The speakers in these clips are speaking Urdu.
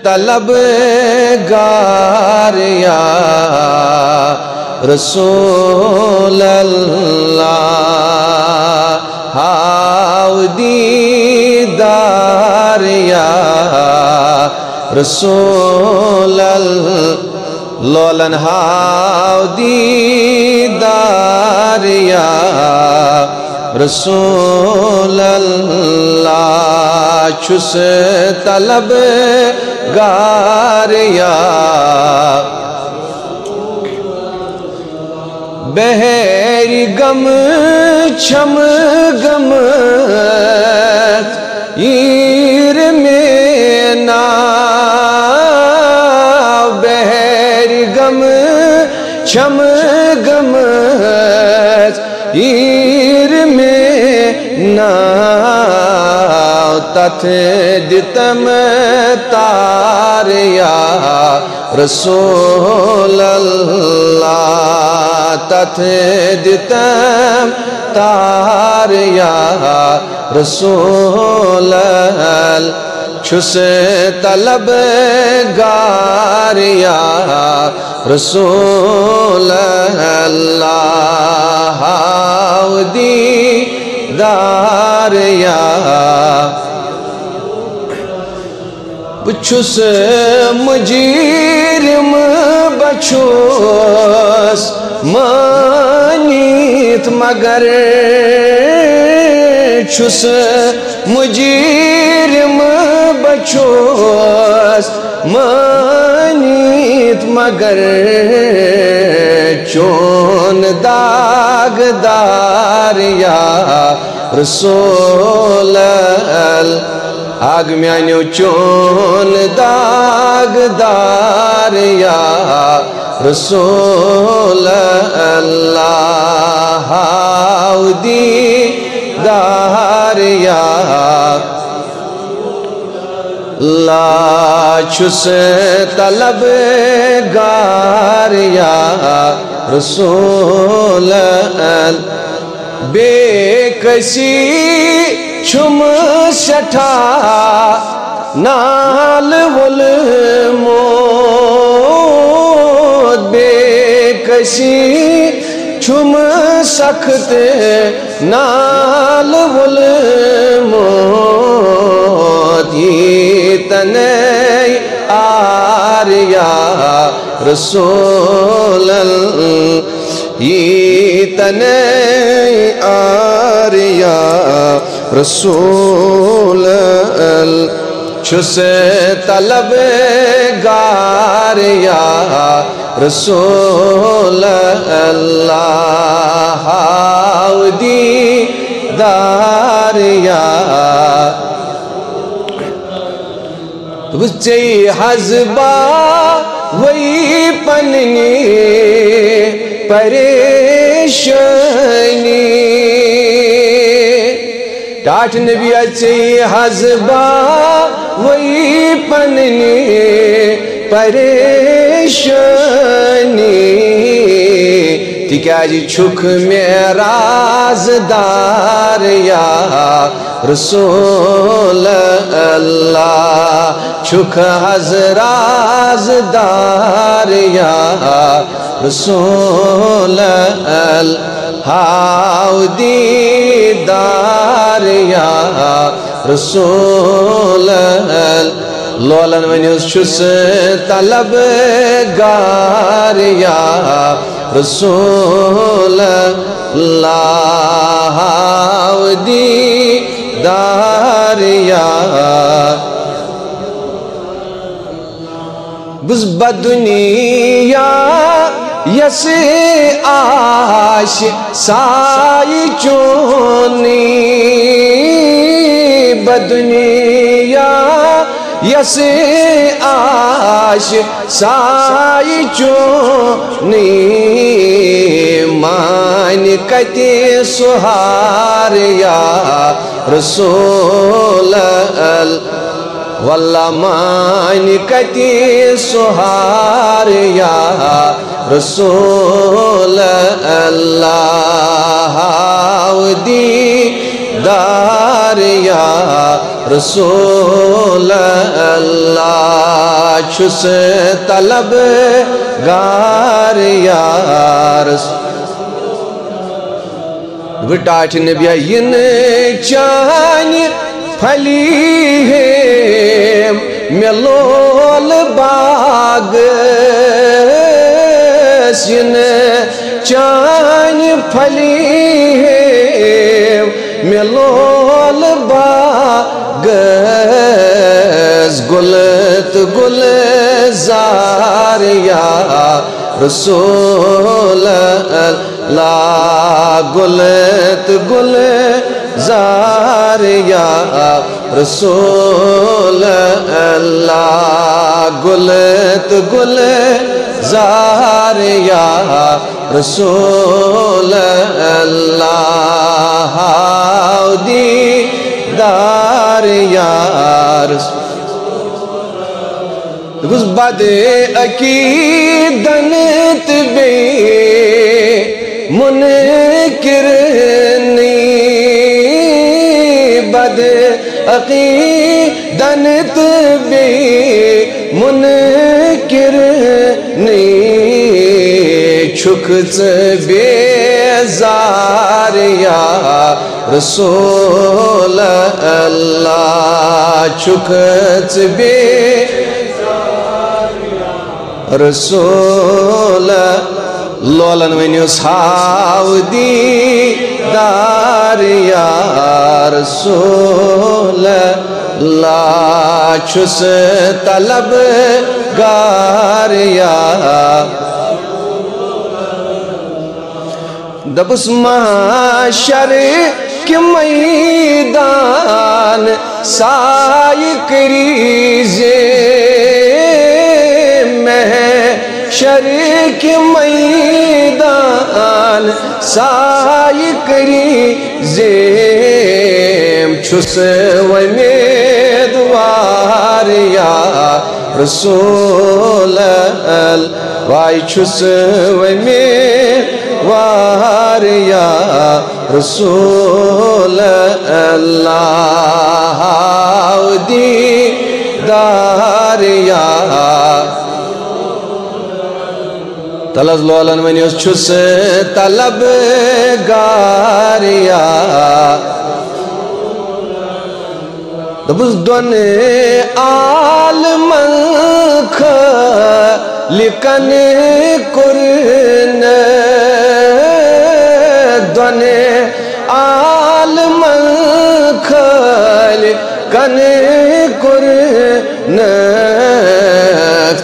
طلب گار یا رسول اللہ ہاؤ دیدار یا رسول اللہ لولن ہاؤ دیدار یا رسول اللہ چھس طلب گار یا بہر غم چھم غم ایر میں نا بہر غم چھم غم ایر میں نا تتھ دتم تار یا رسول اللہ تتھ دتم تار یا رسول اللہ چھس طلب گار یا رسول اللہ ہاؤ دیدار یا بچھس مجرم بچھس مانیت مگر چھس مجرم بچھس مانیت مگر چون داغدار یا رسول اللہ آگ میانیو چون داغدار یا رسول اللہ ہاؤ دیدار یا لا چھس طلب گار یا رسول اللہ بے کسی چھم سٹھا نال والموت بے کسی چھم سخت نال والموت یہ تنہی آر یا رسول اللہ یہ تنہی آر یا رسول اللہ چھس طلب گار یا رسول اللہ ہاؤ دیدار یا بچے حزبہ وہی پننی پریشانی ٹاٹ نبی اچھی حزبہ وہی پننی پریشانی تکیاجی چھک میں رازدار یا رسول اللہ چھک رازدار یا رسول اللہ ہاؤ دیدار یا رسول اللہ لولن ونیوس چھس طلب گار یا رسول اللہ ہاؤ دیدار یا بس بدنیا یس آش سائی چونی بدنیا یس آش سائی چونی مان کتی سہار یا رسول اللہ واللہ مان کتی سہار یا رسول اللہ دیدار یا رسول اللہ چھس طلب گار یار وٹاٹ نبی ین چانی پھلی ہے ملول باغ ین چانی پھلی ہے ملول باغ گلت گلزار یا رسول اللہ گلت گلزار یا رسول اللہ گلت گلزار یا رسول اللہ دیدار یا رسول گز بد عقیدن تبے منکر نہیں بد عقیدن تبے منکر نہیں چھکت بیزار یا رسول اللہ چھکت رسول لولن ونیو ساودی دار یا رسول اللہ چھس طلب گار یا دبس معاشر کے میدان سائی کریزے محشر کے میدان سائی کریزے چھس امیدوار یا رسول اللہ وائی چھس امیدوار یا رسول اللہ دیدار یا تلز لولن ونیوس چھس طلب گار یا دبس دون عالمن خلقن کرن دون عالمن خلقن کرن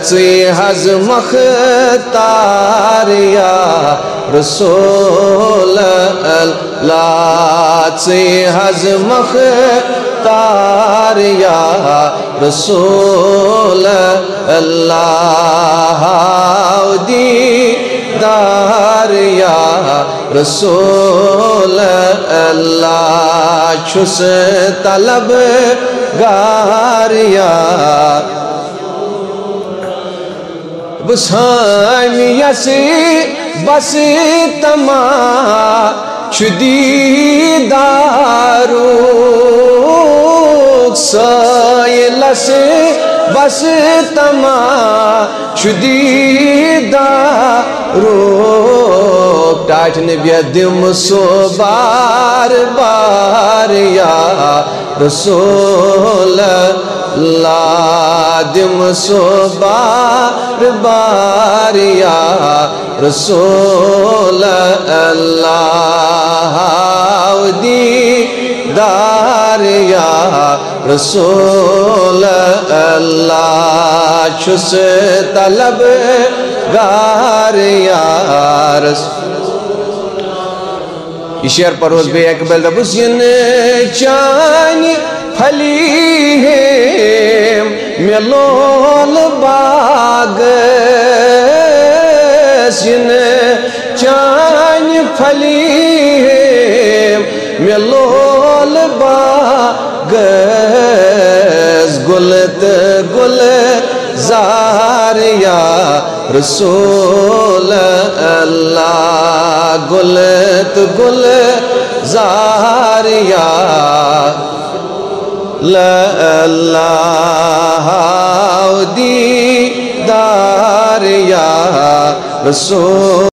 ژی حظ مختار یا رسول اللہ ژی حظ مختار یا رسول اللہ دیدار یا رسول اللہ چھس طلب گار یا بس حامیسی بس تما دیدارو سائلس بس تما دیدارو ٹاٹ نبی دم سو بار بار یا رسول اللہ دم سو بار بار یا رسول اللہ دیدار یا رسول اللہ چھس طلب گار یا یہ شعر پروز بے اقبال دبس ین چانی پھلی ہے ملول باغ ین چانی پھلی ہے ملول باغ گلت گلزار یا رسول اللہ گلت گلزار یا اللہ دی یا رسول